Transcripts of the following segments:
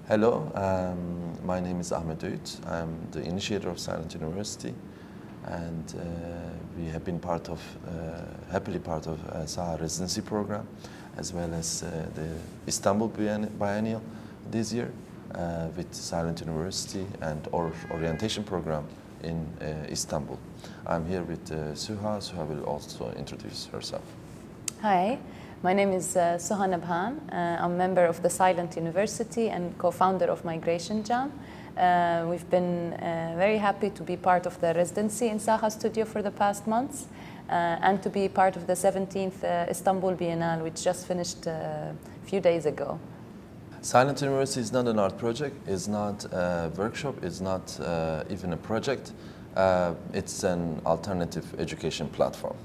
Hello, my name is Ahmet Öğüt. I'm the initiator of Silent University, and we have been happily part of SAHA residency program, as well as the Istanbul Bienal this year with Silent University and our orientation program in Istanbul. I'm here with Suha. Suha will also introduce herself. Hi. My name is Suha Nabhan. I'm a member of the Silent University and co-founder of Migration Jam. We've been very happy to be part of the residency in SAHA Studio for the past months and to be part of the 17th Istanbul Bienali, which just finished a few days ago. Silent University is not an art project, it's not a workshop, it's not even a project. It's an alternative education platform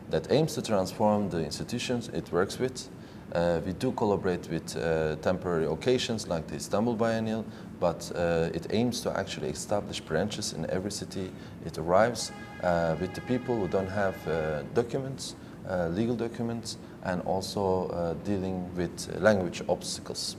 that aims to transform the institutions it works with. We do collaborate with temporary occasions like the Istanbul Bienal, but it aims to actually establish branches in every city it arrives with the people who don't have documents, legal documents, and also dealing with language obstacles.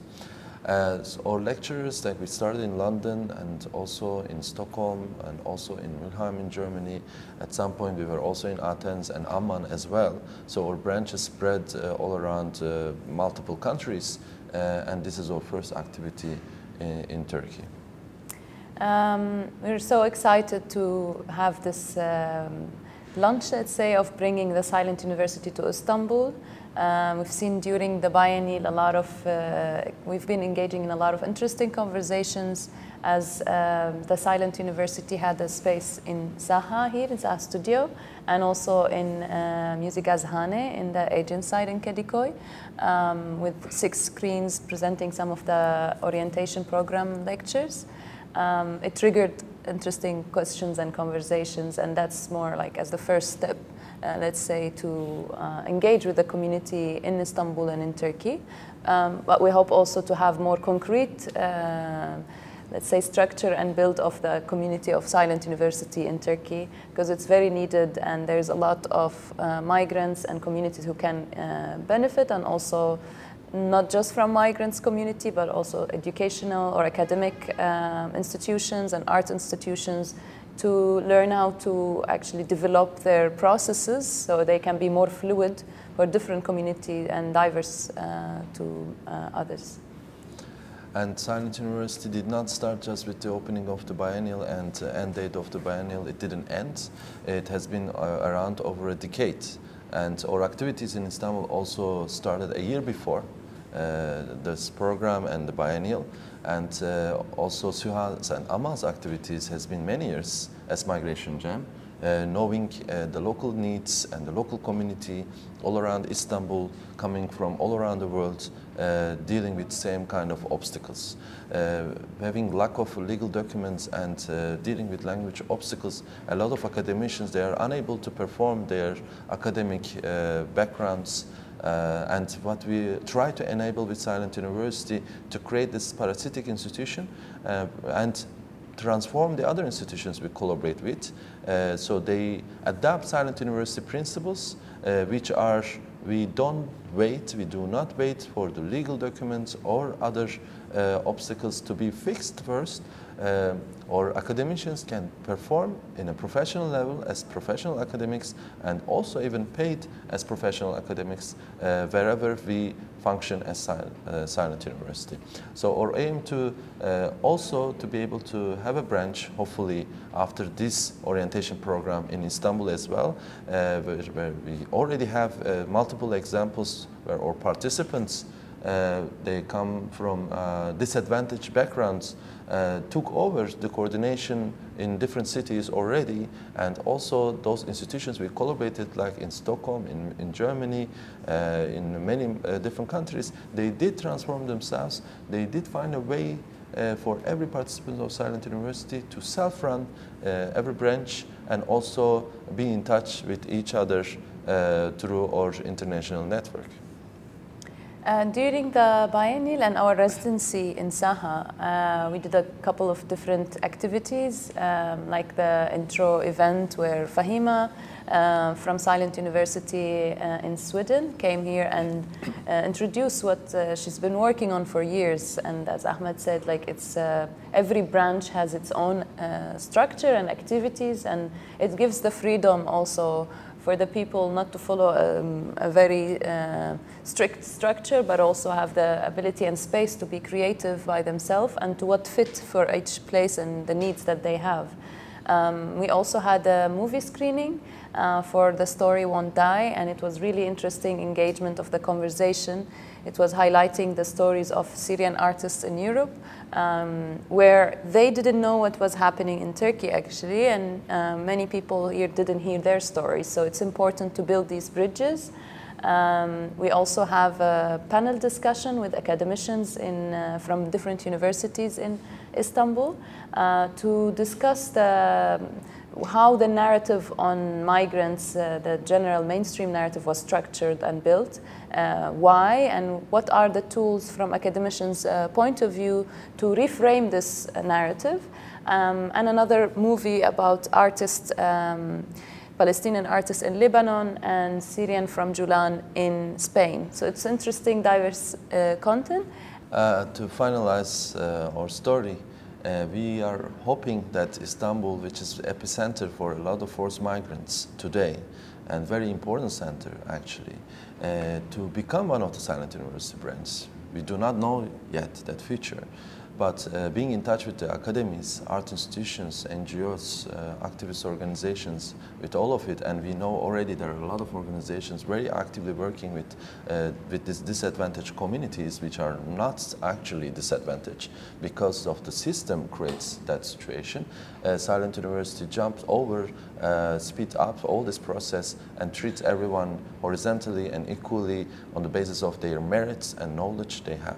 So our lectures that we started in London and also in Stockholm and also in Mülheim in Germany. At some point we were also in Athens and Amman as well. So our branches spread all around multiple countries, and this is our first activity in Turkey. We're so excited to have this launch, let's say, of bringing the Silent University to Istanbul. We've seen during the Biennial we've been engaging in a lot of interesting conversations as the Silent University had a space in SAHA here, in SAHA Studio, and also in Müze Gazhane in the agent side in Kedikoy, with 6 screens presenting some of the orientation program lectures. It triggered interesting questions and conversations, and that's more like as the first step, let's say, to engage with the community in Istanbul and in Turkey. But we hope also to have more concrete, let's say, structure and build of the community of Silent University in Turkey, because it's very needed and there's a lot of migrants and communities who can benefit, and also not just from migrants community, but also educational or academic institutions and art institutions to learn how to actually develop their processes so they can be more fluid for different communities and diverse to others. And Silent University did not start just with the opening of the biennial and end date of the biennial. It didn't end. It has been around over a decade. And our activities in Istanbul also started a year before this program and the biennial. And also Suha's and Amal's activities has been many years as Migration Jam, knowing the local needs and the local community all around Istanbul, coming from all around the world, dealing with same kind of obstacles. Having lack of legal documents and dealing with language obstacles, a lot of academicians, they are unable to perform their academic backgrounds. And what we try to enable with Silent University to create this parasitic institution and transform the other institutions we collaborate with, so they adapt Silent University principles, which are, we do not wait for the legal documents or other obstacles to be fixed first. Our academicians can perform in a professional level as professional academics, and also even paid as professional academics wherever we function as Silent University. So our aim to also to be able to have a branch, hopefully after this orientation program in Istanbul as well, where we already have multiple examples where our participants, they come from disadvantaged backgrounds, took over the coordination in different cities already, and also those institutions we collaborated, like in Stockholm, in Germany, in many different countries, they did transform themselves. They did find a way for every participant of Silent University to self-run every branch and also be in touch with each other through our international network. During the biennial and our residency in SAHA, we did a couple of different activities, like the intro event where Fahima from Silent University in Sweden came here and introduced what she's been working on for years. And as Ahmed said, like it's every branch has its own structure and activities, and it gives the freedom also for the people not to follow a very strict structure, but also have the ability and space to be creative by themselves and to what fit for each place and the needs that they have. We also had a movie screening for The Story Won't Die, and it was really interesting engagement of the conversation. It was highlighting the stories of Syrian artists in Europe, where they didn't know what was happening in Turkey actually, and many people here didn't hear their stories. So it's important to build these bridges. We also have a panel discussion with academicians from different universities in Istanbul to discuss how the narrative on migrants, the general mainstream narrative, was structured and built, why, and what are the tools from academicians' point of view to reframe this narrative. And another movie about artists, Palestinian artists in Lebanon and Syrian from Julan in Spain. So it's interesting, diverse content. To finalize our story, we are hoping that Istanbul, which is epicenter for a lot of forced migrants today, and very important center actually, to become one of the Silent University branches. We do not know yet that future, but being in touch with the academies, art institutions, NGOs, activist organizations, with all of it, and we know already there are a lot of organizations very actively working with these disadvantaged communities, which are not actually disadvantaged because of the system creates that situation. Silent University jumps over, speed up all this process and treats everyone horizontally and equally on the basis of their merits and knowledge they have.